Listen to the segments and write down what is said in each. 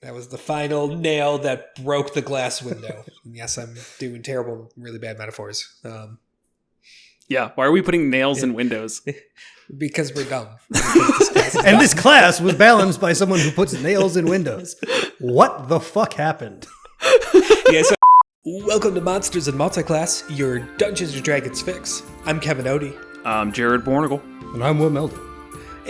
That was the final nail that broke the glass window. Yes, I'm doing terrible, really bad metaphors. Yeah, why are we putting nails in windows? Because we're dumb. And this class was balanced by someone who puts nails in windows. What the fuck happened? Yeah, so welcome to Monsters Multiclass, your Dungeons & Dragons fix. I'm Kevin Odie. I'm Jared Bornagle. And I'm Will Melden.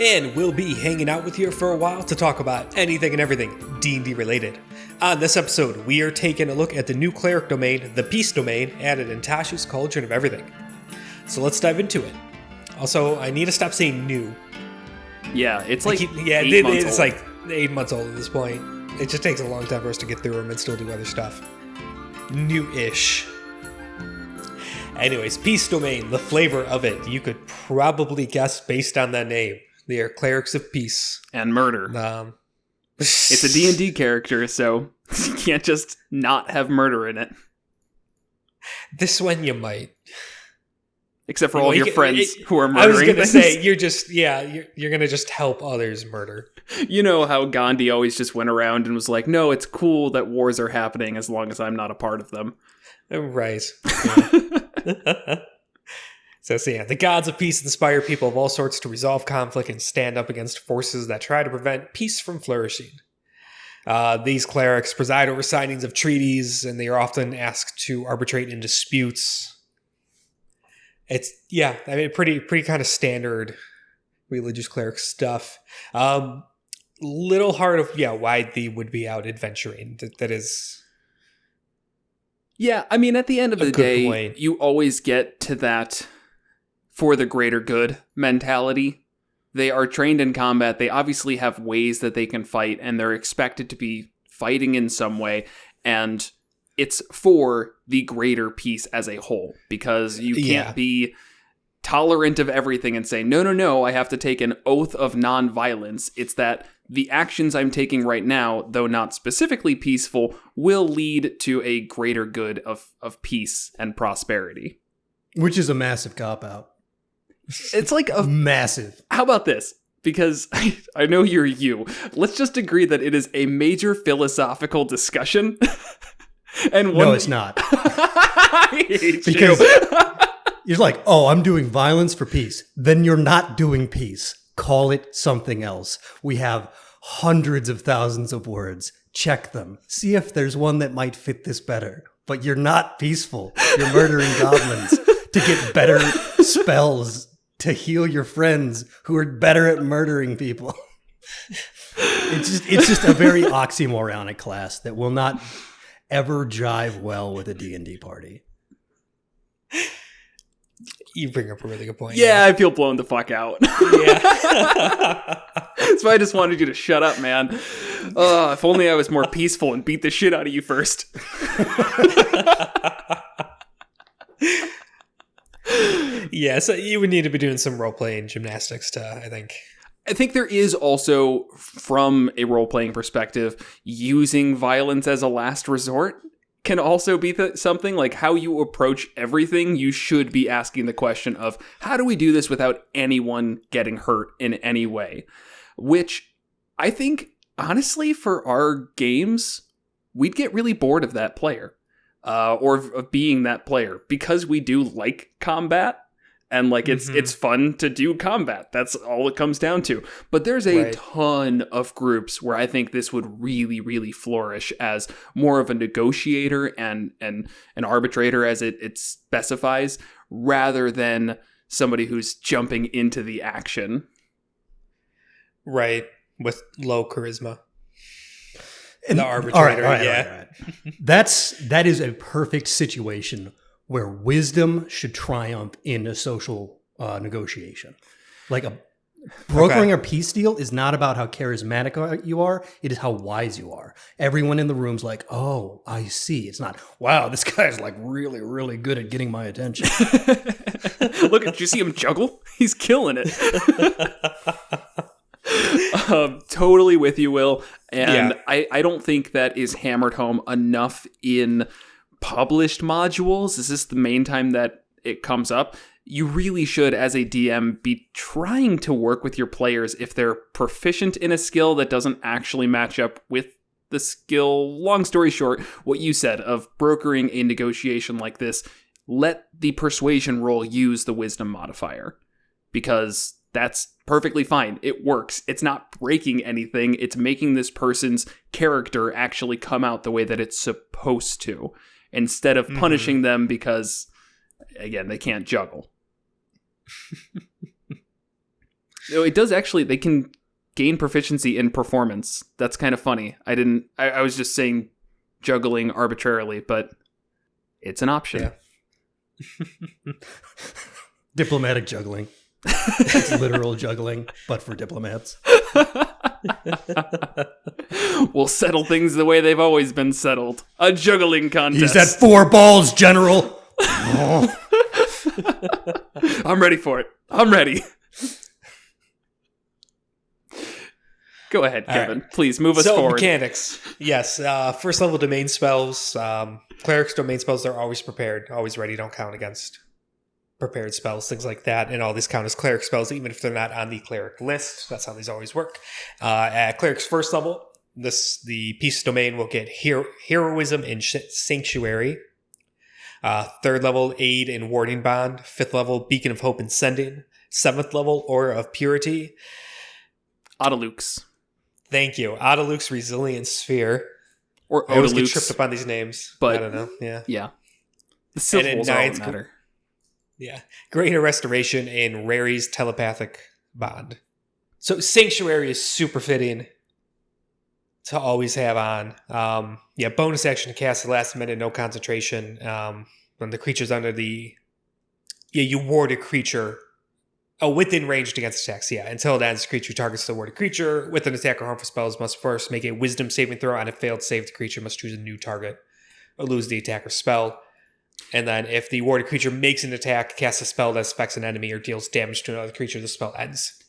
And we'll be hanging out with you for a while to talk about anything and everything D&D related. On this episode, we are taking a look at the new cleric domain, the Peace domain, added in Tasha's Cauldron of Everything. So let's dive into it. Also, I need to stop saying new. Yeah, it's like it's like 8 months old at this point. It just takes a long time for us to get through them and still do other stuff. New-ish. Anyways, Peace domain, the flavor of it, you could probably guess based on that name. They are clerics of peace. And murder. It's a D&D character, so you can't just not have murder in it. This one you might. Except for all your friends who are murdering. I was going to things. say, you're going to just help others murder. You know how Gandhi always just went around and was like, no, it's cool that wars are happening as long as I'm not a part of them. Right. Yeah. So the gods of peace inspire people of all sorts to resolve conflict and stand up against forces that try to prevent peace from flourishing. These clerics preside over signings of treaties, and they are often asked to arbitrate in disputes. It's, pretty kind of standard religious cleric stuff. Little hard of, why they would be out adventuring. That is... Yeah, I mean, at the end of the day, point. You always get to that for the greater good mentality. They are trained in combat. They obviously have ways that they can fight, and they're expected to be fighting in some way. And it's for the greater peace as a whole, because you can't be tolerant of everything and say, no, I have to take an oath of nonviolence. It's that the actions I'm taking right now, though not specifically peaceful, will lead to a greater good of peace and prosperity. Which is a massive cop-out. It's like a... Massive. How about this? Because I know you're you. Let's just agree that it is a major philosophical discussion. And no, it's not. I hate because you. You're like, oh, I'm doing violence for peace. Then you're not doing peace. Call it something else. We have hundreds of thousands of words. Check them. See if there's one that might fit this better. But you're not peaceful. You're murdering goblins to get better spells to heal your friends who are better at murdering people. It's just a very oxymoronic class that will not ever jive well with a D&D party. You bring up a really good point. Yeah, I feel blown the fuck out. Yeah. That's why I just wanted you to shut up, man. If only I was more peaceful and beat the shit out of you first. Yeah, so you would need to be doing some role-playing gymnastics I think. I think there is also, from a role-playing perspective, using violence as a last resort can also be something. Like how you approach everything. You should be asking the question of, how do we do this without anyone getting hurt in any way? Which I think, honestly, for our games, we'd get really bored of that player. Or of being that player, because we do like combat, and like it's fun to do combat. That's all it comes down to. But there's a ton of groups where I think this would really, really flourish as more of a negotiator and an arbitrator, as it specifies, rather than somebody who's jumping into the action. Right, with low charisma. The arbitrator, all right. That is a perfect situation where wisdom should triumph in a social negotiation. Like brokering a peace deal is not about how charismatic you are. It is how wise you are. Everyone in the room's like, oh, I see. It's not, wow, this guy's like really, really good at getting my attention. Look, did you see him juggle? He's killing it. Totally with you, Will. And I don't think that is hammered home enough in published modules. This is the main time that it comes up. You really should, as a DM, be trying to work with your players if they're proficient in a skill that doesn't actually match up with the skill. Long story short, what you said of brokering a negotiation like this, let the persuasion roll use the wisdom modifier, because that's perfectly fine. It works. It's not breaking anything. It's making this person's character actually come out the way that it's supposed to, instead of punishing them because, again, they can't juggle. No, it does actually. They can gain proficiency in performance. That's kind of funny. I was just saying juggling arbitrarily, but it's an option. Yeah. Diplomatic juggling. It's literal juggling, but for diplomats. We'll settle things the way they've always been settled. A juggling contest. He's at 4 balls, General. Oh. I'm ready for it. I'm ready. Go ahead, Kevin. Right. Please move us forward. Mechanics. Yes. First level domain spells. Cleric's domain spells are always prepared, always ready, don't count against prepared spells, things like that. And all these count as cleric spells, even if they're not on the cleric list. That's how these always work. At cleric's first level, the piece domain will get heroism and sanctuary. Third level, aid and warding bond. Fifth level, beacon of hope and sending. Seventh level, aura of purity. Odalux. Thank you. Odalux, resilient sphere. Or I always get Odalux, tripped up on these names. but I don't know. Yeah. The syllables all that matter. Yeah. Greater restoration and Rary's telepathic bond. So sanctuary is super fitting to always have on. Bonus action to cast the last minute, no concentration. When the creature's under the... you ward a creature within ranged against attacks. Until it ends, creature targets the warded creature with an attack or harmful spells must first make a wisdom saving throw. On a failed save, the creature must choose a new target or lose the attack or spell. And then if the warded creature makes an attack, casts a spell that affects an enemy, or deals damage to another creature, the spell ends.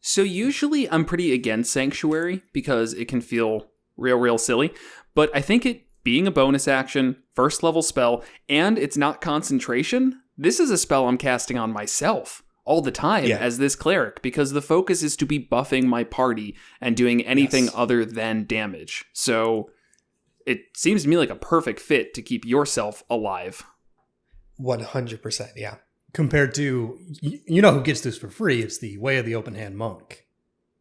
So usually I'm pretty against Sanctuary because it can feel real silly. But I think it being a bonus action, first level spell, and it's not concentration, this is a spell I'm casting on myself all the time as this cleric, because the focus is to be buffing my party and doing anything other than damage. So it seems to me like a perfect fit to keep yourself alive. 100%, yeah. Compared to, you know who gets this for free? It's the Way of the Open Hand Monk.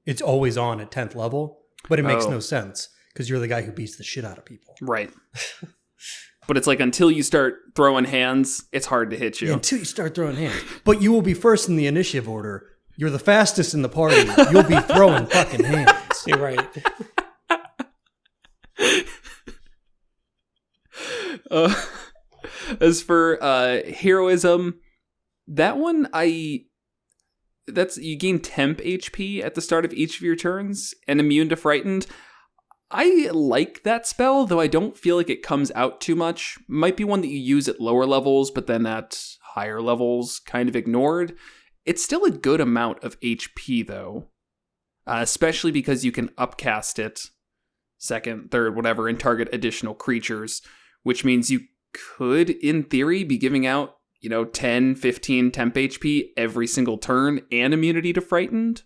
It's always on at 10th level, but it makes no sense because you're the guy who beats the shit out of people. Right. But it's like until you start throwing hands, it's hard to hit you. Yeah, until you start throwing hands. But you will be first in the initiative order. You're the fastest in the party. You'll be throwing fucking hands. You're right. As for heroism, that one you gain temp HP at the start of each of your turns and immune to frightened. I like that spell, though I don't feel like it comes out too much. Might be one that you use at lower levels, but then at higher levels kind of ignored. It's still a good amount of HP, though. Especially because you can upcast it, second, third, whatever, and target additional creatures, which means you could, in theory, be giving out, 10, 15 temp HP every single turn and immunity to frightened.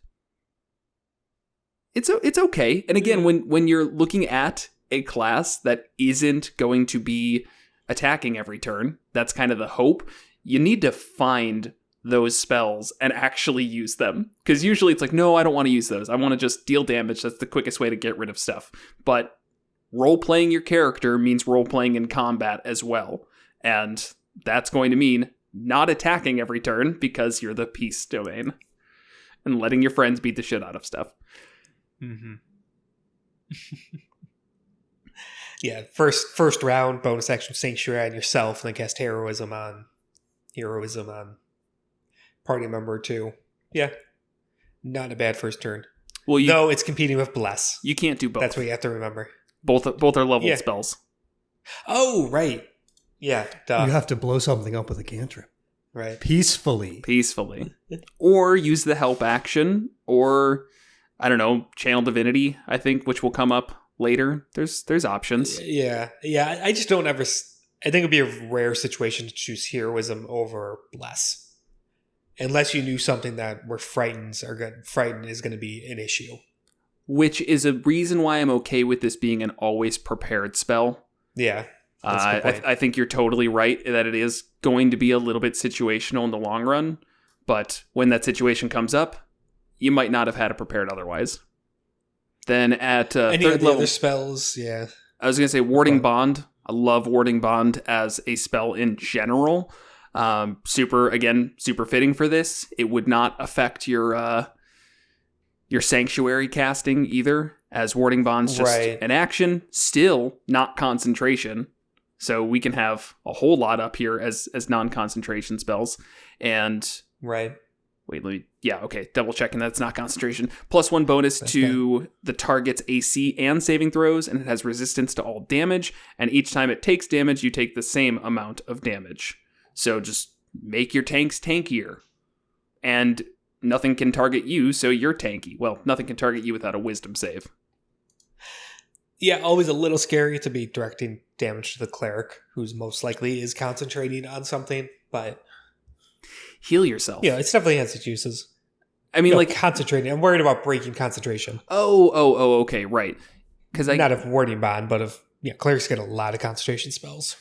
It's okay. And again, when you're looking at a class that isn't going to be attacking every turn, that's kind of the hope. You need to find those spells and actually use them. Because usually it's like, no, I don't want to use those. I want to just deal damage. That's the quickest way to get rid of stuff. But role-playing your character means role-playing in combat as well. And that's going to mean not attacking every turn because you're the peace domain. And letting your friends beat the shit out of stuff. Mm-hmm. First round bonus action Sanctuary on yourself, and then cast heroism on party member 2. Yeah, not a bad first turn. Well, though it's competing with Bless. You can't do both. That's what you have to remember. Both are leveled spells. Oh, right. Yeah, duh. You have to blow something up with a cantrip. Right. Peacefully. Or use the help action, or I don't know, Channel Divinity, I think, which will come up later. There's options. Yeah. I just don't ever... I think it'd be a rare situation to choose heroism over Bless. Unless you knew something where frighten is going to be an issue. which is a reason why I'm okay with this being an always prepared spell. Yeah. That's a good point. I think you're totally right that it is going to be a little bit situational in the long run, but when that situation comes up, you might not have had it prepared otherwise. Then at any third of the level, other spells, yeah. I was going to say Warding Bond. I love Warding Bond as a spell in general. Super fitting for this. It would not affect your Sanctuary casting either, as Warding Bond's just an action, still not concentration. So we can have a whole lot up here as non-concentration spells. And double checking that's not concentration. +1 bonus to the target's AC and saving throws, and it has resistance to all damage. And each time it takes damage, you take the same amount of damage. So just make your tanks tankier. And nothing can target you, so you're tanky. Well, nothing can target you without a wisdom save. Yeah, always a little scary to be directing damage to the cleric, who's most likely is concentrating on something, but heal yourself. Yeah, it definitely has its uses. I mean, concentrating. I'm worried about breaking concentration. Oh, okay, right. Because not of Warding Bond, but of clerics get a lot of concentration spells.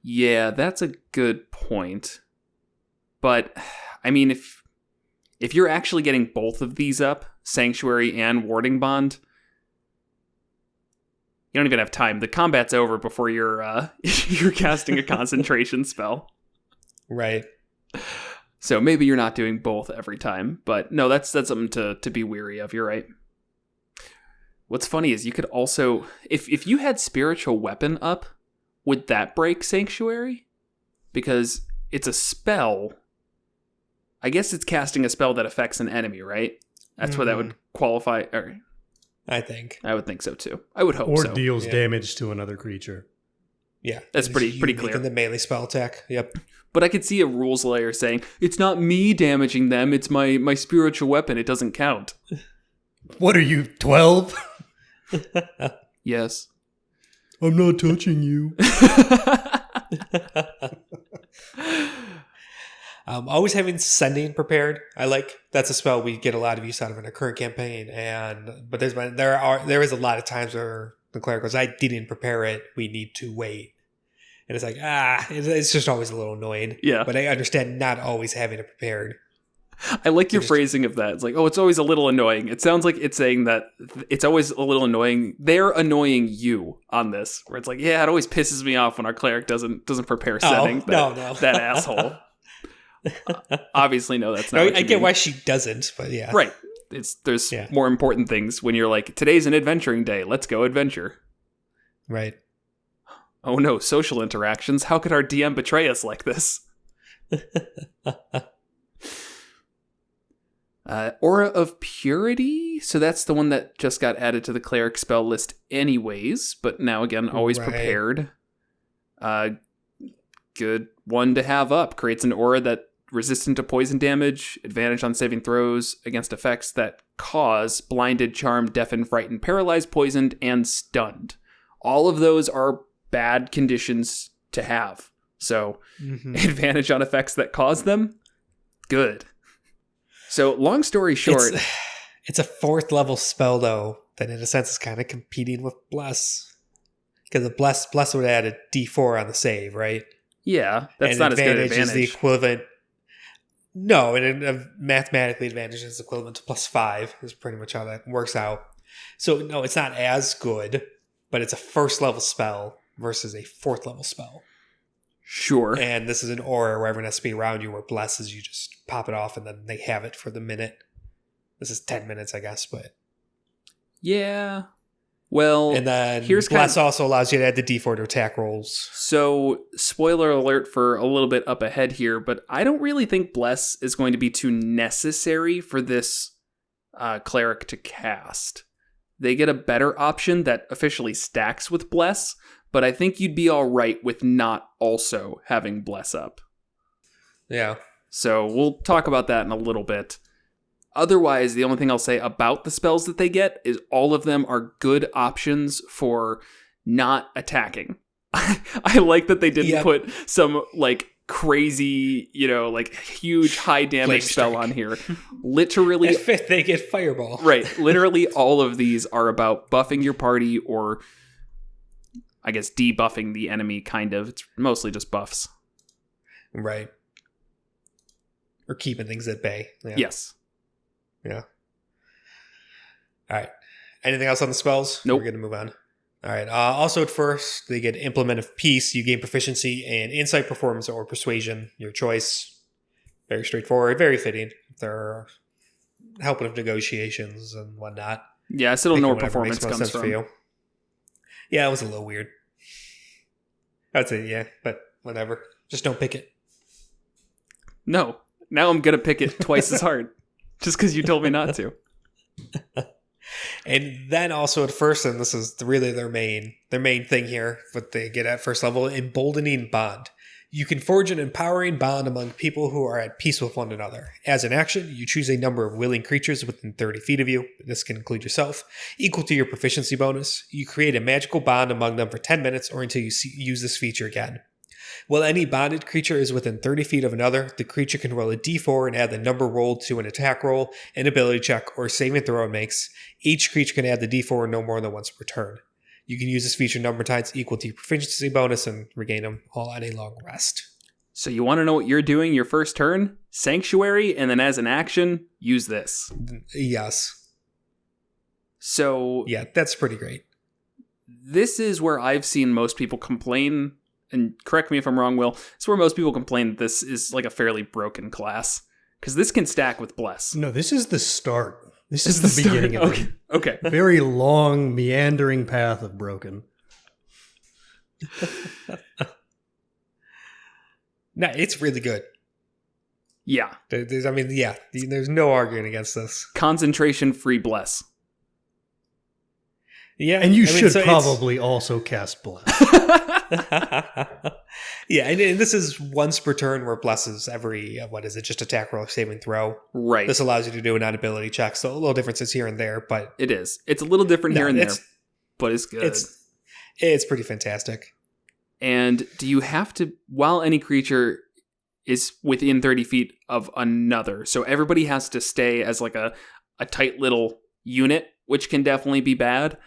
Yeah, that's a good point. But I mean, if you're actually getting both of these up, Sanctuary and Warding Bond, you don't even have time. The combat's over before you're casting a concentration spell. Right. So maybe you're not doing both every time, but no, that's something to be weary of. You're right. What's funny is you could also, if you had Spiritual Weapon up, would that break Sanctuary? Because it's a spell. I guess it's casting a spell that affects an enemy, right? That's what that would qualify. I think. I would think so too. I would hope so. Or deals damage to another creature. Yeah. That's pretty clear. In the melee spell attack. Yep. But I could see a rules layer saying, it's not me damaging them, it's my spiritual weapon, it doesn't count. What are you, 12? Yes. I'm not touching you. Always having Sending prepared. That's a spell we get a lot of use out of in our current campaign, but there is a lot of times where the cleric goes, I didn't prepare it, we need to wait. And it's like, it's just always a little annoying. Yeah. But I understand not always having it prepared. I like your phrasing of that. It's like, it's always a little annoying. It sounds like it's saying that it's always a little annoying. They're annoying you on this. Where it's like, yeah, it always pisses me off when our cleric doesn't prepare setting. No. That asshole. Obviously, no, that's not. I get why she doesn't, but yeah. Right. There's more important things when you're like, today's an adventuring day. Let's go adventure. Right. Oh no, social interactions. How could our DM betray us like this? Aura of Purity. So that's the one that just got added to the cleric spell list anyways. But now again, always prepared. Good one to have up. Creates an aura that resistant to poison damage, advantage on saving throws against effects that cause blinded, charmed, deafened, frightened, paralyzed, poisoned, and stunned. All of those are bad conditions to have. So advantage on effects that cause them, good. So long story short, it's a 4th level spell though that in a sense is kind of competing with Bless, because the Bless would add a D4 on the save, right? Yeah, that's not as good an advantage. Is the equivalent. No, and mathematically advantage is equivalent to +5 is pretty much how that works out. So no, it's not as good, but it's a 1st level spell versus a 4th level spell. Sure. And this is an aura where everyone has to be around you, where Bless is you just pop it off and then they have it for the minute. This is 10 minutes, I guess, but... Yeah. Well, and then Bless also allows you to add the D4 to attack rolls. So, spoiler alert for a little bit up ahead here, but I don't really think Bless is going to be too necessary for this cleric to cast. They get a better option that officially stacks with Bless, but I think you'd be all right with not also having Bless up. Yeah. So we'll talk about that in a little bit. Otherwise, the only thing I'll say about the spells that they get is all of them are good options for not attacking. I like that they didn't put some, crazy, like huge high damage Flame spell strike. on here. Literally, At fifth, they get fireball. right. Literally all of these are about buffing your party or I guess debuffing the enemy, kind of. It's mostly just buffs. Right. Or keeping things at bay. Yeah. Yes. Yeah. All right. Anything else on the spells? Nope. We're going to move on. All right. Also, at first, they get Implement of Peace. You gain proficiency in Insight, Performance, or Persuasion. Your choice. Very straightforward. Very fitting. They're helping with negotiations and whatnot. Yeah, I still don't know where Whatever makes performance most comes sense from. for you. Yeah, it was a little weird. That's it, yeah. But whatever. Just don't pick it. No. Now I'm going to pick it twice as hard. Just because you told me not to. And then also at first, and this is really their main thing here, what they get at first level, Emboldening Bond. You can forge an empowering bond among people who are at peace with one another. As an action, you choose a number of willing creatures within 30 feet of you. This can include yourself, equal to your proficiency bonus. You create a magical bond among them for 10 minutes or until you use this feature again. While any bonded creature is within 30 feet of another, the creature can roll a d4 and add the number rolled to an attack roll, an ability check, or saving throw it makes. Each creature can add the d4 no more than once per turn. You can use this feature number of times equal to your proficiency bonus and regain them all on a long rest. So you want to know what you're doing your first turn? Sanctuary, and then as an action, use this. Yes. So Yeah, that's pretty great. this is where I've seen most people complain, and correct me if I'm wrong, Will, it's where most people complain that this is like a fairly broken class. Because this can stack with Bless. No, this is the start. This is the beginning of okay. Okay. a very long, meandering path of broken. No, it's really good. Yeah. There's no arguing against this. Concentration free Bless. Yeah, And you should so probably also cast Bless. yeah, and this is once per turn where blesses every, just attack roll, save and throw. Right. This allows you to do an ability check, so a little differences here and there, but It is. It's a little different here and there, it's- but it's good. it's pretty fantastic. And do you have to, while any creature is within 30 feet of another, so everybody has to stay as like a tight little unit, which can definitely be bad.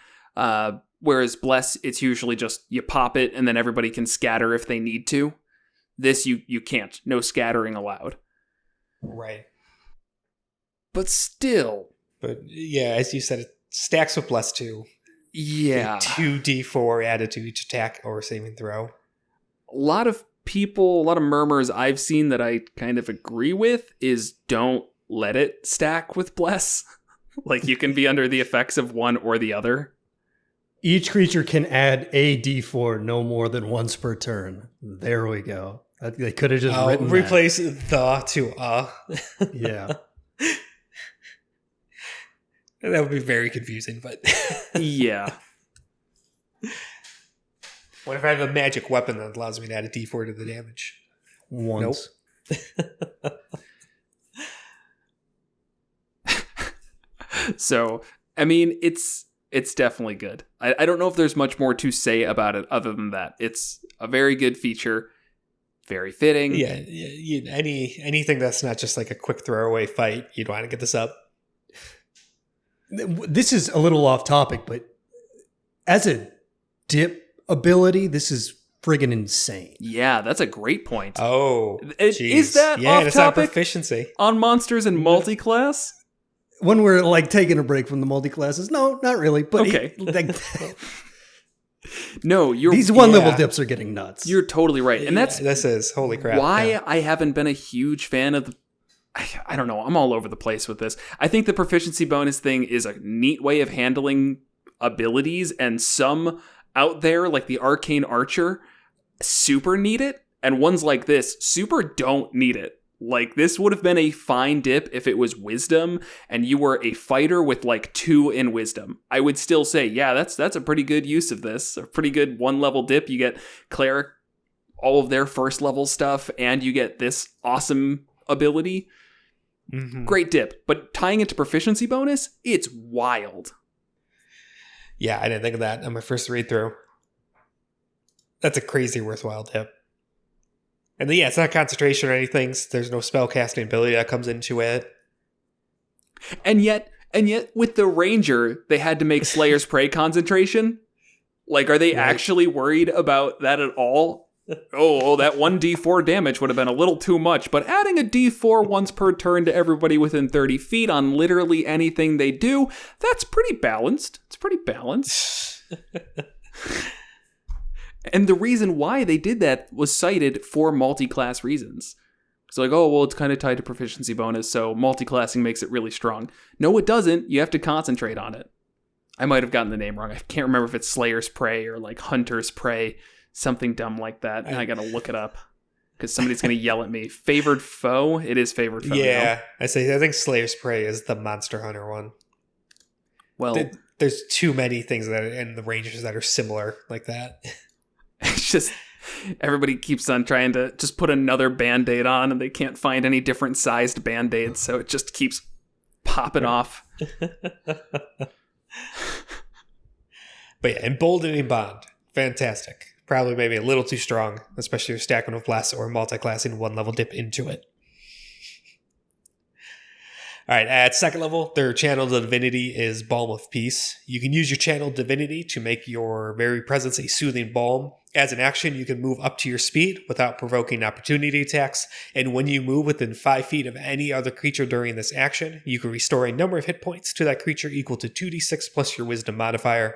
Whereas Bless, it's usually just you pop it and then everybody can scatter if they need to. This, you can't. No scattering allowed. Right. But still. But yeah, as you said, it stacks with Bless 2. Yeah. 2d4 added to each attack or saving throw. A lot of people, a lot of murmurs I've seen that I kind of agree with is don't let it stack with Bless. Like you can be under the effects of one or the other. Each creature can add a d4 no more than once per turn. There we go. They could have just written Replace the to Yeah. That would be very confusing, but Yeah. what if I have a magic weapon that allows me to add a d4 to the damage? Once. So, I mean, it's definitely good. I don't know if there's much more to say about it other than that. It's a very good feature, very fitting. Yeah, anything that's not just like a quick throwaway fight, you'd want to get this up. This is a little off topic, but as a dip ability, this is friggin' insane. Yeah, that's a great point. Oh, Is geez. that yeah, off it's not topic? proficiency. On Monsters and Multiclass? When we're like taking a break from the multi-classes, no, not really. But Okay. No, these one-level dips are getting nuts. You're totally right. And that's this is holy crap. why yeah. I haven't been a huge fan of the... I don't know. I'm all over the place with this. I think the proficiency bonus thing is a neat way of handling abilities, and some out there, like the Arcane Archer, super need it, and ones like this super don't need it. Like, this would have been a fine dip if it was Wisdom, and you were a fighter with, 2 in Wisdom. I would still say, yeah, that's a pretty good use of this. A pretty good one-level dip. You get Cleric, all of their first-level stuff, and you get this awesome ability. Mm-hmm. Great dip. But tying it to proficiency bonus, it's wild. Yeah, I didn't think of that on my first read-through. That's a crazy worthwhile dip. And then, it's not concentration or anything. So there's no spellcasting ability that comes into it. And yet with the Ranger, they had to make Slayer's Prey concentration. Like, are they actually worried about that at all? Oh, that 1d4 damage would have been a little too much, but adding a d4 once per turn to everybody within 30 feet on literally anything they do, that's pretty balanced. It's pretty balanced. And the reason why they did that was cited for multi-class reasons. It's like, oh, well, it's kind of tied to proficiency bonus, so multi-classing makes it really strong. No, it doesn't. You have to concentrate on it. I might have gotten the name wrong. I can't remember if it's Slayer's Prey or like Hunter's Prey, something dumb like that. And I got to look it up because somebody's going to yell at me. Favored foe? It is favored foe. Yeah, I think Slayer's Prey is the Monster Hunter one. Well, there's too many things that are in the Rangers that are similar like that. It's just everybody keeps on trying to just put another Band-Aid on and they can't find any different sized Band-Aids, so it just keeps popping off. But yeah, Emboldening Bond. Fantastic. Probably maybe a little too strong, especially if you're stacking with blasts or multi-classing one level dip into it. Alright, at second level, their channel divinity is Balm of Peace. You can use your channel divinity to make your very presence a soothing balm. As an action, you can move up to your speed without provoking opportunity attacks, and when you move within 5 feet of any other creature during this action, you can restore a number of hit points to that creature equal to 2d6 plus your wisdom modifier.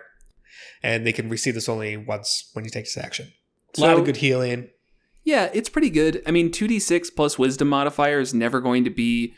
And they can receive this only once when you take this action. A lot of good healing. Yeah, it's pretty good. I mean, 2d6 plus wisdom modifier is never going to be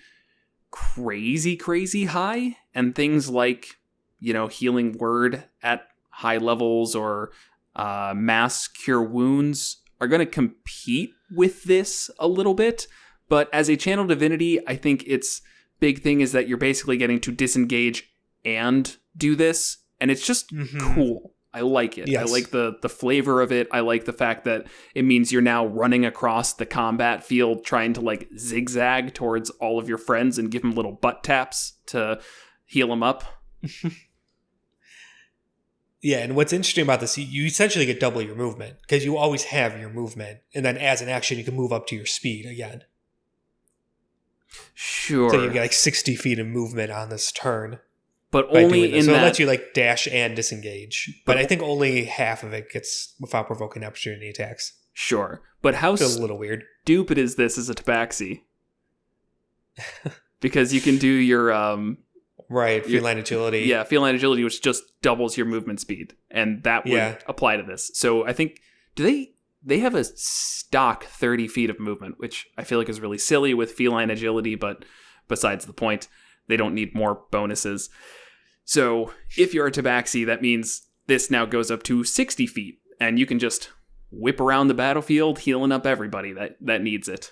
crazy high, and things like, healing word at high levels or mass cure wounds are going to compete with this a little bit. But as a channel divinity, I think its big thing is that you're basically getting to disengage and do this, and it's just cool. I like it. Yes. I like the flavor of it. I like the fact that it means you're now running across the combat field trying to like zigzag towards all of your friends and give them little butt taps to heal them up. Yeah, and what's interesting about this, you essentially get double your movement because you always have your movement, and then as an action, you can move up to your speed again. Sure. So you get like 60 feet of movement on this turn. But only in so that... it lets you like dash and disengage. But I think only half of it gets without provoking opportunity attacks. Sure. But how feels a little weird. Stupid is this as a tabaxi? Because you can do your... Right, feline agility. Yeah, feline agility, which just doubles your movement speed. And that would apply to this. So I think... They have a stock 30 feet of movement, which I feel like is really silly with feline agility, but besides the point, they don't need more bonuses. So if you're a tabaxi, that means this now goes up to 60 feet, and you can just whip around the battlefield, healing up everybody that needs it.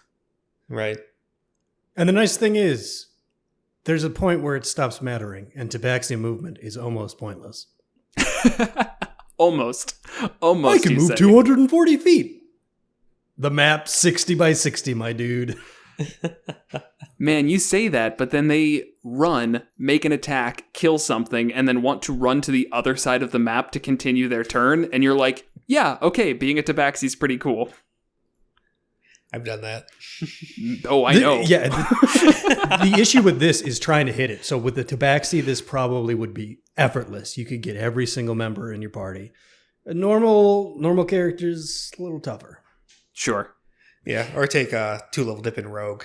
Right. And the nice thing is, there's a point where it stops mattering, and tabaxi movement is almost pointless. Almost. I can move 240 feet. The map 60 by 60, my dude. Man, you say that, but then they run, make an attack, kill something, and then want to run to the other side of the map to continue their turn, and you're like, yeah, okay, being a tabaxi is pretty cool. I've done that. Oh, I know. The issue with this is trying to hit it. So with the tabaxi, this probably would be effortless. You could get every single member in your party. Normal characters, a little tougher. Sure. Yeah, or take a 2-level dip in rogue.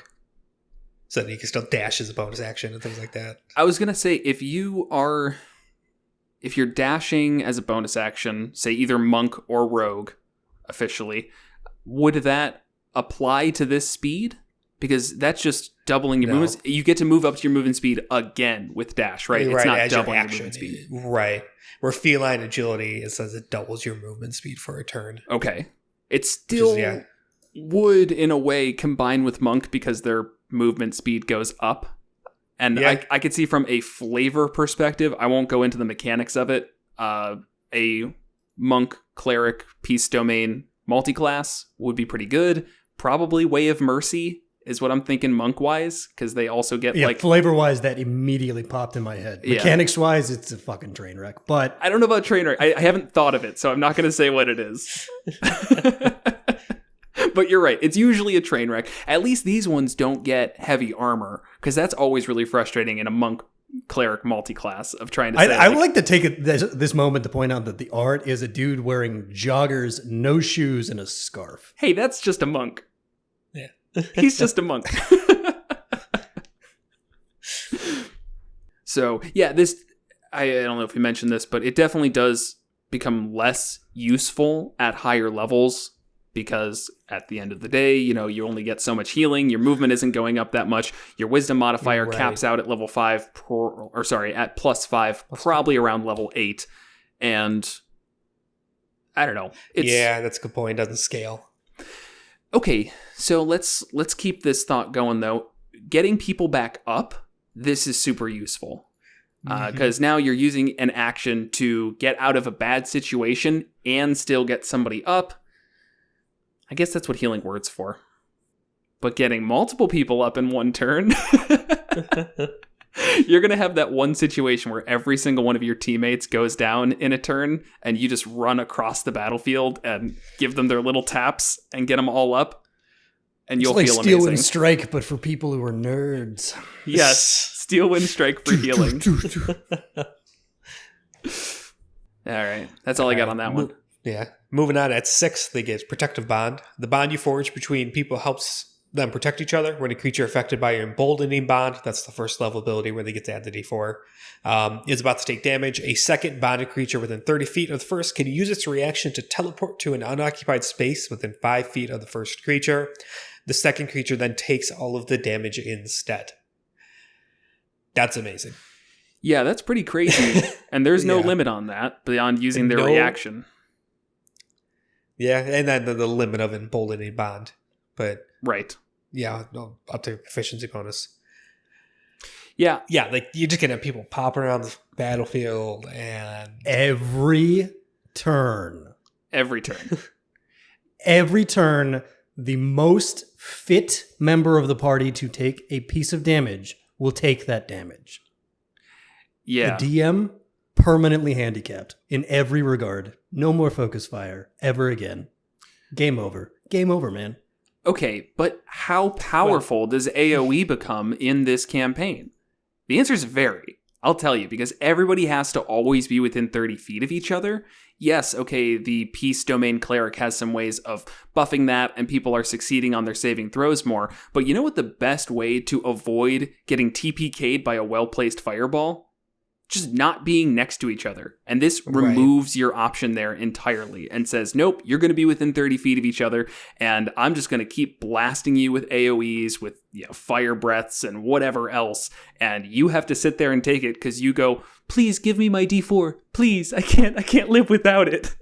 So that you can still dash as a bonus action and things like that. I was going to say, if you're dashing as a bonus action, say either monk or rogue, officially, would that apply to this speed? Because that's just doubling your movement. You get to move up to your movement speed again with dash, right? It's not doubling your movement speed. Right. Where feline agility, it says it doubles your movement speed for a turn. Okay. It still would, in a way, combine with monk because their movement speed goes up. And I could see from a flavor perspective, I won't go into the mechanics of it, a monk, cleric, peace domain multiclass would be pretty good. Probably Way of Mercy is what I'm thinking monk-wise, because they also get flavor-wise, that immediately popped in my head. Mechanics-wise, it's a fucking train wreck. But I don't know about train wreck. I haven't thought of it, so I'm not going to say what it is. But you're right. It's usually a train wreck. At least these ones don't get heavy armor, because that's always really frustrating in a monk cleric multiclass of trying to say. I would like to take this moment to point out that the art is a dude wearing joggers, no shoes, and a scarf. Hey, that's just a monk. Yeah. He's just a monk. So, yeah, this, I don't know if we mentioned this, but it definitely does become less useful at higher levels, because at the end of the day, you know, you only get so much healing. Your movement isn't going up that much. Your wisdom modifier caps out at level 5, at +5, probably around level 8. And I don't know. Yeah, that's a good point. It doesn't scale. Okay, so let's keep this thought going, though. Getting people back up, this is super useful. Because now you're using an action to get out of a bad situation and still get somebody up. I guess that's what healing word's for. But getting multiple people up in one turn, you're going to have that one situation where every single one of your teammates goes down in a turn, and you just run across the battlefield and give them their little taps and get them all up. And you'll feel amazing. Steal and strike, but for people who are nerds. Yes, steal and strike for healing. All right, that's all I got on that one. Yeah. Moving on, at 6, they get Protective Bond. The bond you forge between people helps them protect each other. When a creature affected by your Emboldening bond, that's the first level ability where they get to add the D4, is about to take damage. A second bonded creature within 30 feet of the first can use its reaction to teleport to an unoccupied space within 5 feet of the first creature. The second creature then takes all of the damage instead. That's amazing. Yeah, that's pretty crazy. And there's no limit on that beyond using their reaction. Yeah, and then the limit of Emboldening bond. But right. Yeah, up to proficiency bonus. Yeah. Yeah, like you're just gonna have people popping around the battlefield and every turn. Every turn. Every turn, the most fit member of the party to take a piece of damage will take that damage. Yeah. The DM permanently handicapped in every regard. No more focus fire ever again. Game over. Game over, man. Okay, but how powerful does AoE become in this campaign? The answer is very. I'll tell you, because everybody has to always be within 30 feet of each other. Yes, okay, the Peace Domain Cleric has some ways of buffing that, and people are succeeding on their saving throws more. But you know what the best way to avoid getting TPK'd by a well-placed fireball? Just not being next to each other. And this removes your option there entirely and says, nope, you're going to be within 30 feet of each other, and I'm just going to keep blasting you with AoEs, with fire breaths and whatever else, and you have to sit there and take it because you go, please give me my D4, please, I can't live without it.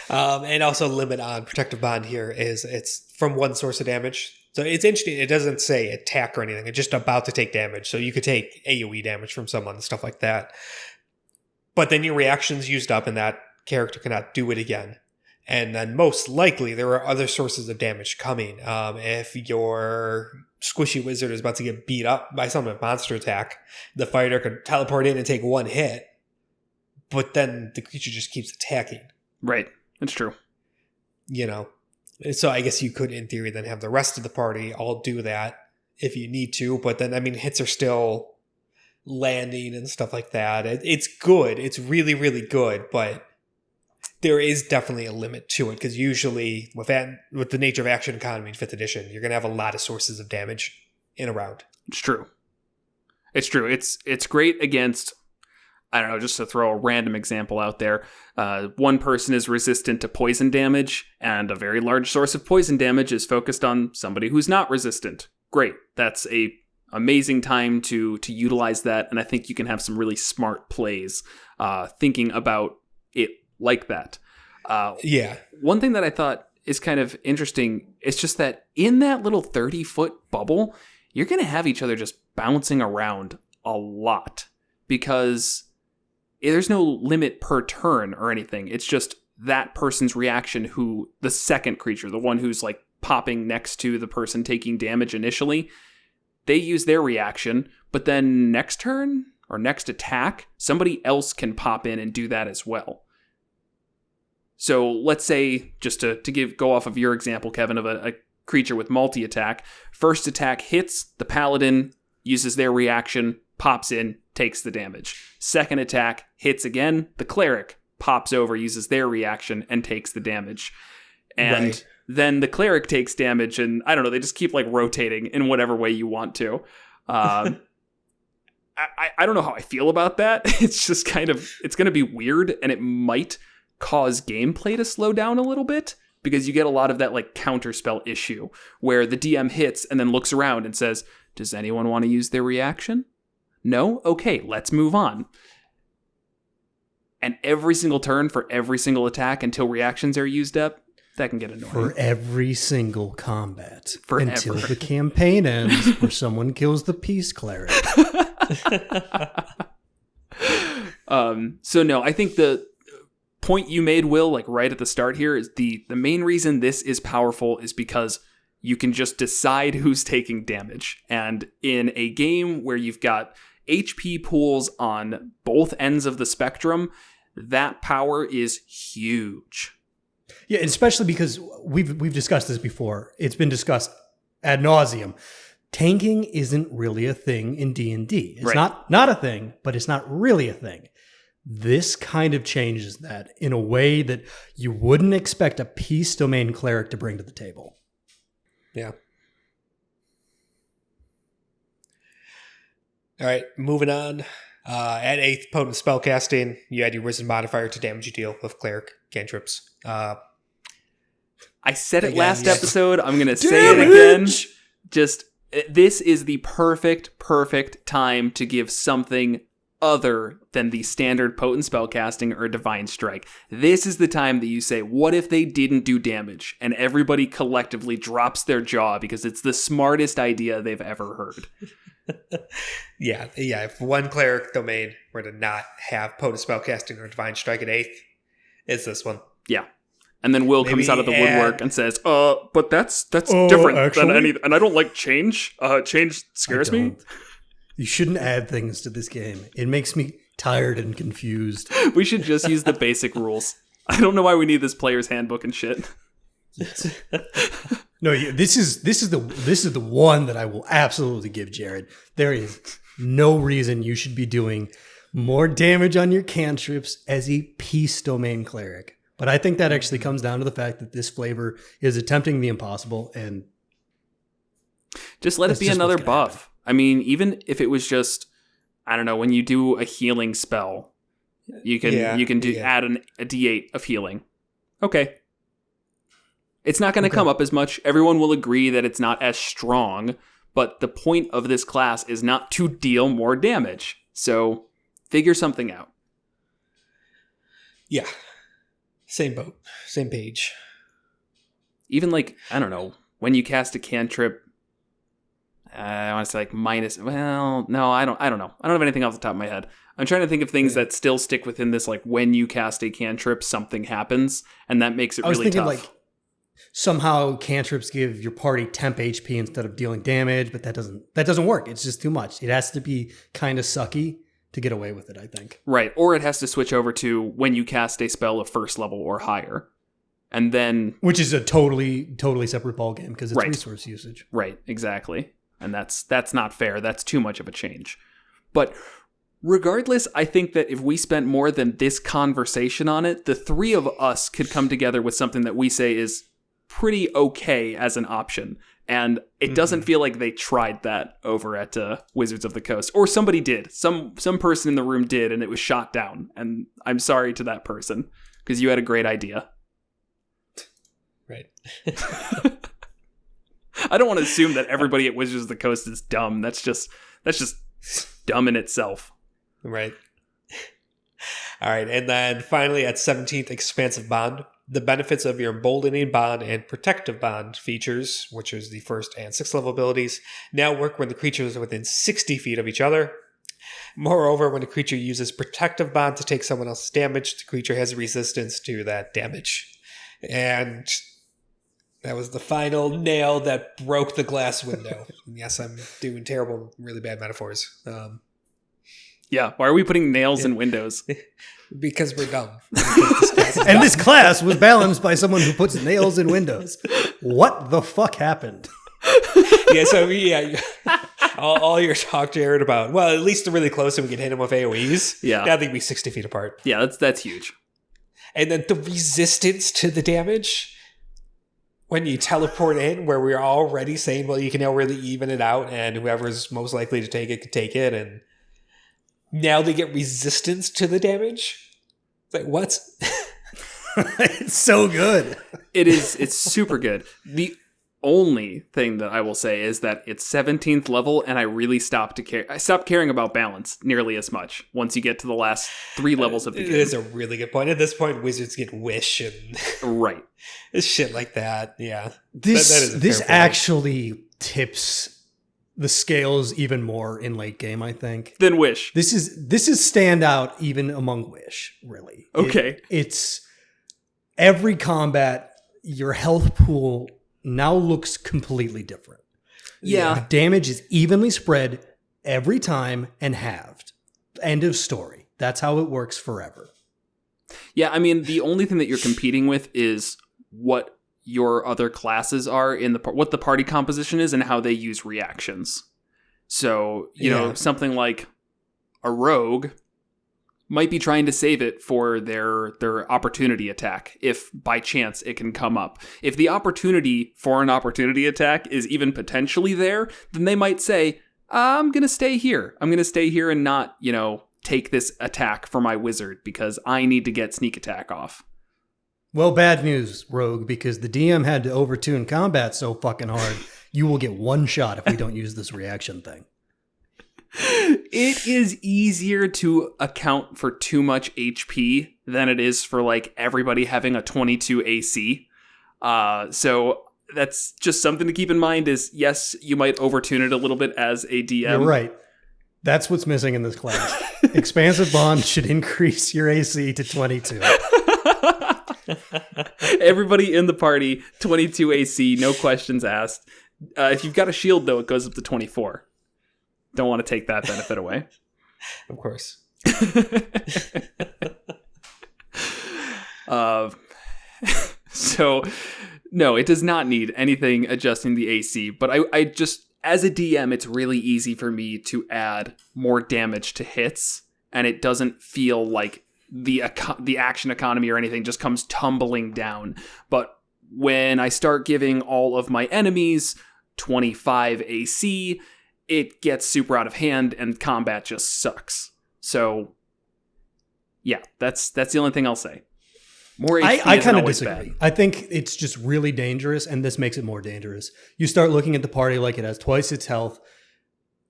And also limit on Protective Bond here is it's from one source of damage. So it's interesting. It doesn't say attack or anything. It's just about to take damage. So you could take AoE damage from someone and stuff like that. But then your reaction's used up and that character cannot do it again. And then most likely there are other sources of damage coming. If your squishy wizard is about to get beat up by some monster attack, the fighter could teleport in and take one hit. But then the creature just keeps attacking. Right. That's true. So I guess you could, in theory, then have the rest of the party all do that if you need to. But then, hits are still landing and stuff like that. It's good. It's really, really good. But there is definitely a limit to it. Because usually, with the nature of action economy in 5th edition, you're going to have a lot of sources of damage in a round. It's true. It's true. It's great against... I don't know, just to throw a random example out there, one person is resistant to poison damage, and a very large source of poison damage is focused on somebody who's not resistant. Great. That's a amazing time to utilize that, and I think you can have some really smart plays thinking about it like that. One thing that I thought is kind of interesting is just that in that little 30-foot bubble, you're going to have each other just bouncing around a lot, because... there's no limit per turn or anything. It's just that person's reaction who, the second creature, the one who's like popping next to the person taking damage initially, they use their reaction, but then next turn or next attack, somebody else can pop in and do that as well. So let's say, just to go off of your example, Kevin, of a creature with multi-attack. First attack hits, the paladin uses their reaction, pops in, takes the damage. Second attack hits again, the cleric pops over, uses their reaction, and takes the damage. And then the cleric takes damage, and I don't know, they just keep like rotating in whatever way you want to. I don't know how I feel about that. It's just it's going to be weird, and it might cause gameplay to slow down a little bit, because you get a lot of that like counterspell issue where the DM hits and then looks around and says, does anyone want to use their reaction? No? Okay, let's move on. And every single turn for every single attack until reactions are used up, that can get annoying. For every single combat. Forever. Until the campaign ends or someone kills the peace cleric. So no, I think the point you made, Will, like right at the start here, is the main reason this is powerful is because you can just decide who's taking damage. And in a game where you've got HP pools on both ends of the spectrum, that power is huge. Yeah, especially because we've discussed this before. It's been discussed ad nauseum. Tanking isn't really a thing in D&D. It's not a thing, but it's not really a thing. This kind of changes that in a way that you wouldn't expect a peace domain cleric to bring to the table. Yeah. All right, moving on. At 8th, potent spellcasting, you add your wisdom modifier to damage you deal with cleric cantrips. I said it last episode. I'm going to say it again. Just, this is the perfect time to give something other than the standard potent spellcasting or divine strike. This is the time that you say, what if they didn't do damage? And everybody collectively drops their jaw because it's the smartest idea they've ever heard. Yeah. If one cleric domain were to not have potent spellcasting or divine strike at 8th, it's this one. Yeah. And then Will comes out of the woodwork and says, but that's different than any, and I don't like change. Change scares me. You shouldn't add things to this game. It makes me tired and confused. We should just use the basic rules. I don't know why we need this player's handbook and shit. Yes. No, this is the one that I will absolutely give Jared. There is no reason you should be doing more damage on your cantrips as a peace domain cleric. But I think that actually comes down to the fact that this flavor is attempting the impossible, and just let it be another buff. I mean, even if it was just, I don't know, when you do a healing spell, you can add a D8 of healing. Okay. It's not going to come up as much. Everyone will agree that it's not as strong, but the point of this class is not to deal more damage. So figure something out. Yeah. Same boat. Same page. Even like, I don't know, when you cast a cantrip, I want to say like minus, well, no, I don't know. I don't have anything off the top of my head. I'm trying to think of things that still stick within this, like when you cast a cantrip, something happens, and that makes it really tough. Like somehow cantrips give your party temp HP instead of dealing damage, but that doesn't work. It's just too much. It has to be kind of sucky to get away with it, I think. Right, or it has to switch over to when you cast a spell of first level or higher. And then, which is a totally separate ballgame because it's resource usage. Right, exactly. And that's not fair. That's too much of a change. But regardless, I think that if we spent more than this conversation on it, the three of us could come together with something that we say is pretty okay as an option. And it doesn't feel like they tried that over at Wizards of the Coast. Or somebody did. Some person in the room did, and it was shot down. And I'm sorry to that person, because you had a great idea. Right. I don't want to assume that everybody at Wizards of the Coast is dumb. That's just dumb in itself. Right. All right. And then finally at 17th, Expansive Bond. The benefits of your Emboldening Bond and Protective Bond features, which is the 1st and 6th level abilities, now work when the creatures are within 60 feet of each other. Moreover, when a creature uses Protective Bond to take someone else's damage, the creature has resistance to that damage. And that was the final nail that broke the glass window. Yes, I'm doing terrible, really bad metaphors. Yeah, why are we putting nails in windows? Because we're dumb. And this class was balanced by someone who puts nails in windows. What the fuck happened? All your talk, Jared, about, well, at least they're really close and we can hit them with AoEs. Yeah. Now they'd be 60 feet apart. Yeah, that's huge. And then the resistance to the damage when you teleport in, where we're already saying, well, you can now really even it out, and whoever's most likely to take it can take it, and now they get resistance to the damage. It's like, what? It's so good. It's super good. The only thing that I will say is that it's 17th level, and I really stopped caring about balance nearly as much once you get to the last 3 levels of the game. It is a really good point. At this point, wizards get wish and right. shit like that. Yeah. This actually tips the scales even more in late game, I think. Than wish. This is standout even among wish, really. Okay. It's every combat, your health pool now looks completely different. Yeah. The damage is evenly spread every time and halved. End of story. That's how it works forever. Yeah, I mean, the only thing that you're competing with is what your other classes are in what the party composition is and how they use reactions. So, you know, something like a rogue might be trying to save it for their opportunity attack, if by chance it can come up. If the opportunity for an opportunity attack is even potentially there, then they might say, I'm going to stay here. I'm going to stay here and not, take this attack for my wizard because I need to get sneak attack off. Well, bad news, Rogue, because the DM had to overtune combat so fucking hard, you will get one shot if we don't use this reaction thing. It is easier to account for too much HP than it is for like everybody having a 22 AC. So that's just something to keep in mind is, yes, you might overtune it a little bit as a DM. You're right. That's what's missing in this class. Expansive Bond should increase your AC to 22. Everybody in the party, 22 AC, no questions asked. If you've got a shield, though, it goes up to 24. Don't want to take that benefit away. Of course. So, no, it does not need anything adjusting the AC. But I just, as a DM, it's really easy for me to add more damage to hits. And it doesn't feel like the action economy or anything just comes tumbling down. But when I start giving all of my enemies 25 AC, it gets super out of hand and combat just sucks. So, yeah, that's the only thing I'll say. More HP I isn't kind of always disagree. bad. I think it's just really dangerous, and this makes it more dangerous. You start looking at the party like it has twice its health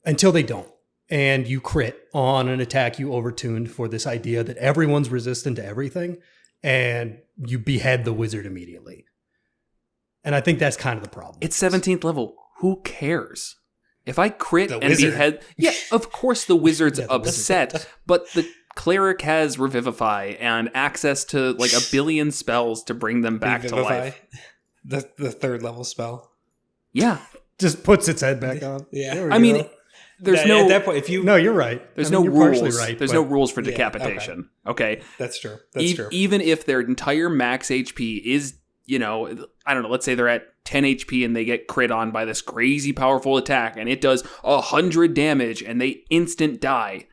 until they don't. And you crit on an attack you overtuned for this idea that everyone's resistant to everything, and you behead the wizard immediately. And I think that's kind of the problem. It's 17th level. Who cares? If I crit and wizard. behead... Yeah, of course the wizard's Yeah, the upset, wizard. but the cleric has Revivify and access to like a billion spells to bring them back to life. The 3rd level spell. Yeah. Just puts its head back on. Yeah. There we I go. mean, there's no... At that point, if you... No, you're right. There's I mean, no you're partially rules. right, There's but- no rules for Yeah, decapitation. Okay. That's true. That's true. Even if their entire max HP is, I don't know, let's say they're at 10 HP and they get crit on by this crazy powerful attack and it does 100 damage and they instant die.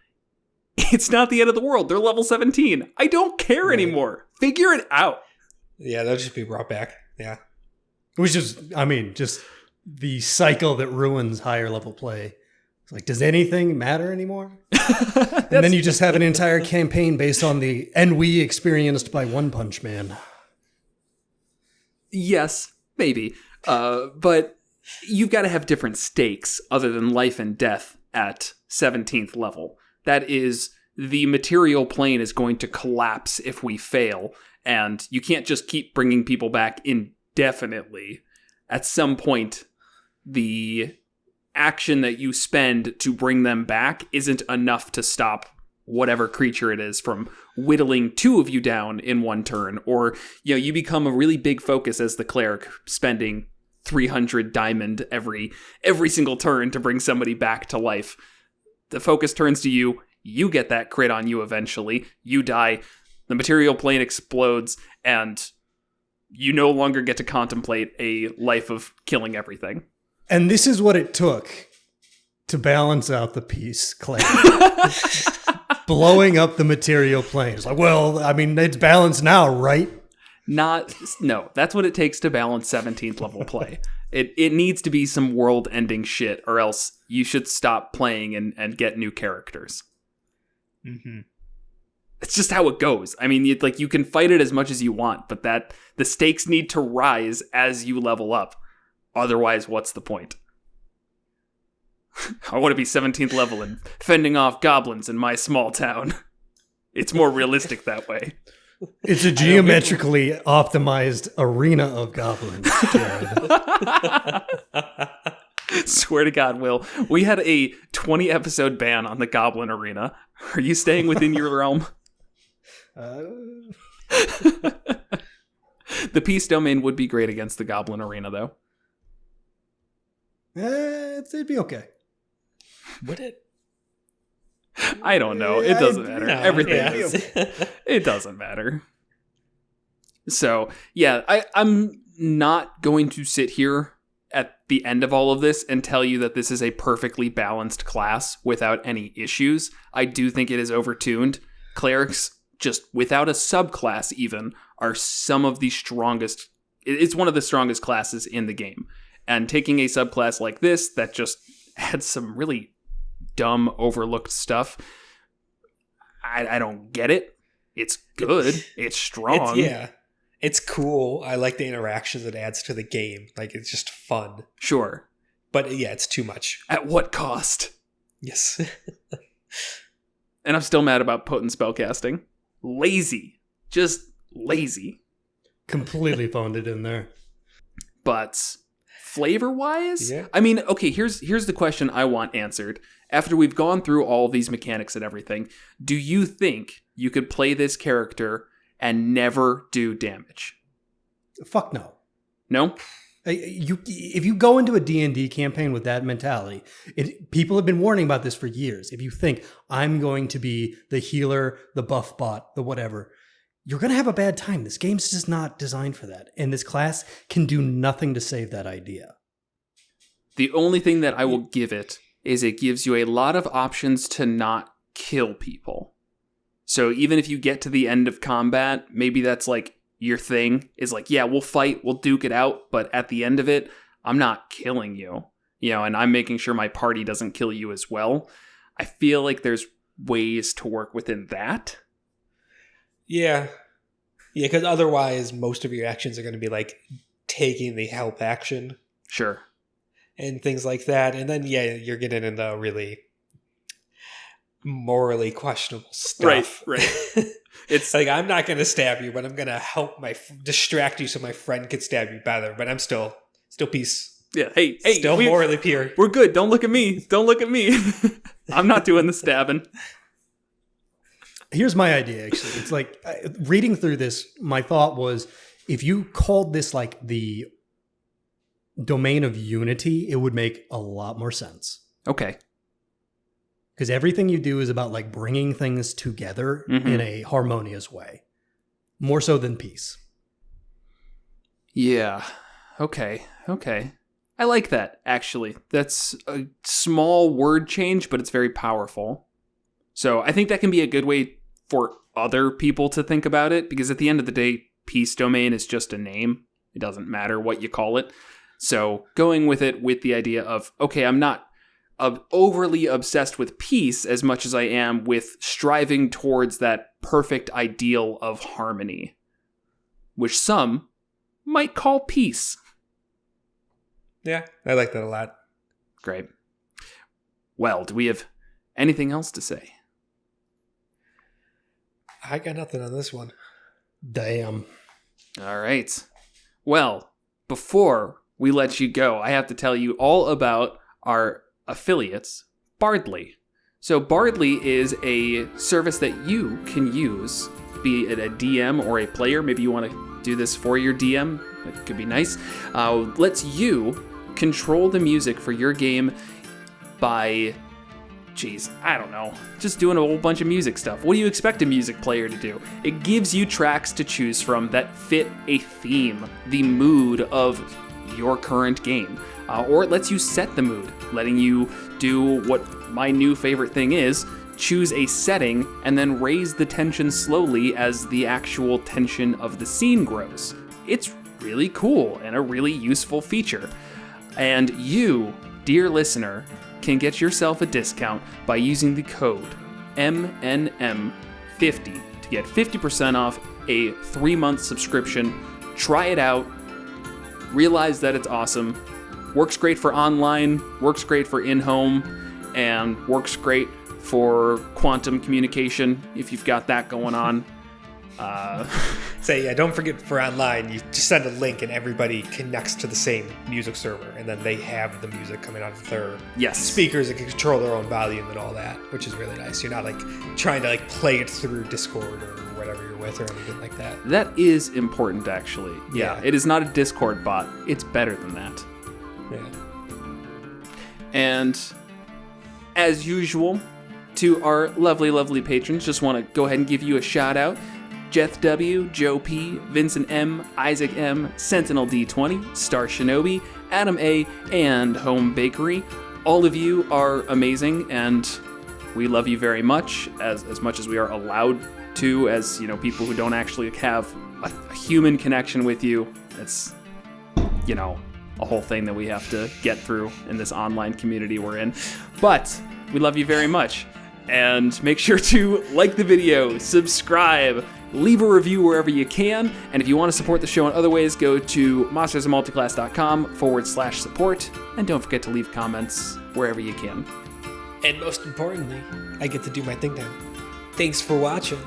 It's not the end of the world. They're level 17. I don't care anymore. Figure it out. Yeah, they'll just be brought back. Yeah. Which is, I mean, just the cycle that ruins higher level play. It's like, does anything matter anymore? And then you just have an entire campaign based on the ennui experienced by One Punch Man. Yes, maybe. But you've got to have different stakes other than life and death at 17th level. That is, the material plane is going to collapse if we fail, and you can't just keep bringing people back indefinitely. At some point, the action that you spend to bring them back isn't enough to stop whatever creature it is from whittling 2 of you down in one turn, or you become a really big focus as the cleric, spending 300 diamond every single turn to bring somebody back to life. The focus turns to you. you get that crit on you eventually, you die, the material plane explodes, and you no longer get to contemplate a life of killing everything. And this is what it took to balance out the peace claim. Blowing up the material plane. It's like, well, I mean, it's balanced now, right? No, that's what it takes to balance 17th level play. It needs to be some world-ending shit, or else you should stop playing and get new characters. Mm-hmm. It's just how it goes. I mean, you can fight it as much as you want, but the stakes need to rise as you level up. Otherwise, what's the point? I want to be 17th level and fending off goblins in my small town. It's more realistic that way. It's a geometrically optimized arena of goblins, Jared. Swear to God, Will. We had a 20-episode ban on the Goblin Arena. Are you staying within your realm? The Peace Domain would be great against the Goblin Arena, though. It'd be okay. Would it? I don't know. It doesn't matter. No, Everything yeah. is. It doesn't matter. So, yeah, I'm not going to sit here at the end of all of this and tell you that this is a perfectly balanced class without any issues. I do think it is overtuned. Clerics, just without a subclass even, are some of the strongest. It's one of the strongest classes in the game. And taking a subclass like this that just had some really dumb, overlooked stuff, I don't get it. It's good. It's strong. It's cool. I like the interactions it adds to the game. Like, it's just fun. Sure. But yeah, it's too much. At what cost? Yes. And I'm still mad about potent spellcasting. Lazy. Just lazy. Completely phoned it in there. But flavor-wise? Yeah. I mean, okay, here's the question I want answered. After we've gone through all these mechanics and everything, do you think you could play this character and never do damage? Fuck no. No? If you go into a D&D campaign with that mentality, people have been warning about this for years. If you think, I'm going to be the healer, the buff bot, the whatever, you're going to have a bad time. This game's just not designed for that. And this class can do nothing to save that idea. The only thing that I will give it is it gives you a lot of options to not kill people. So even if you get to the end of combat, maybe that's like your thing, is like, yeah, we'll fight, we'll duke it out, but at the end of it, I'm not killing you, and I'm making sure my party doesn't kill you as well. I feel like there's ways to work within that. Yeah, because otherwise, most of your actions are going to be like taking the help action. Sure. And things like that. And then, yeah, you're getting into really morally questionable stuff. Right. It's like, I'm not going to stab you, but I'm going to help distract you so my friend could stab you better. But I'm still peace. Yeah. Hey, still morally pure. We're good. Don't look at me. I'm not doing the stabbing. Here's my idea, actually. It's like, reading through this, my thought was, if you called this like the domain of unity, it would make a lot more sense. Okay. Because everything you do is about like bringing things together in a harmonious way. More so than peace. Yeah. Okay. I like that, actually. That's a small word change, but it's very powerful. So I think that can be a good way for other people to think about it, because at the end of the day, peace domain is just a name. It doesn't matter what you call it. So going with it with the idea of, okay, I'm not overly obsessed with peace as much as I am with striving towards that perfect ideal of harmony, which some might call peace. Yeah, I like that a lot. Great. Well, do we have anything else to say? I got nothing on this one. Damn. All right. Well, before we let you go, I have to tell you all about our affiliates, Bardly. So Bardly is a service that you can use, be it a DM or a player. Maybe you want to do this for your DM. It could be nice. Lets you control the music for your game by geez, I don't know, just doing a whole bunch of music stuff. What do you expect a music player to do? It gives you tracks to choose from that fit a theme, the mood of your current game. Or it lets you set the mood, letting you do what my new favorite thing is, choose a setting and then raise the tension slowly as the actual tension of the scene grows. It's really cool and a really useful feature. And you, dear listener, can get yourself a discount by using the code MNM50 to get 50% off a 3-month subscription. Try it out. Realize that it's awesome. Works great for online, works great for in-home, and works great for quantum communication if you've got that going on. Don't forget for online, you just send a link and everybody connects to the same music server, and then they have the music coming out of their speakers and can control their own volume and all that, which is really nice. You're not like trying to like play it through Discord or whatever you're with or anything like that. That is important, actually. Yeah, it is not a Discord bot. It's better than that. Yeah. And as usual, to our lovely, lovely patrons, just want to go ahead and give you a shout out. Jeth W, Joe P, Vincent M, Isaac M, Sentinel D20, Star Shinobi, Adam A, and Home Bakery. All of you are amazing, and we love you very much as we are allowed to, as people who don't actually have a human connection with you. It's a whole thing that we have to get through in this online community we're in. But we love you very much. And make sure to like the video, subscribe, leave a review wherever you can. And if you want to support the show in other ways, go to monstersmulticlass.com/support. And don't forget to leave comments wherever you can. And most importantly, I get to do my thing now. Thanks for watching.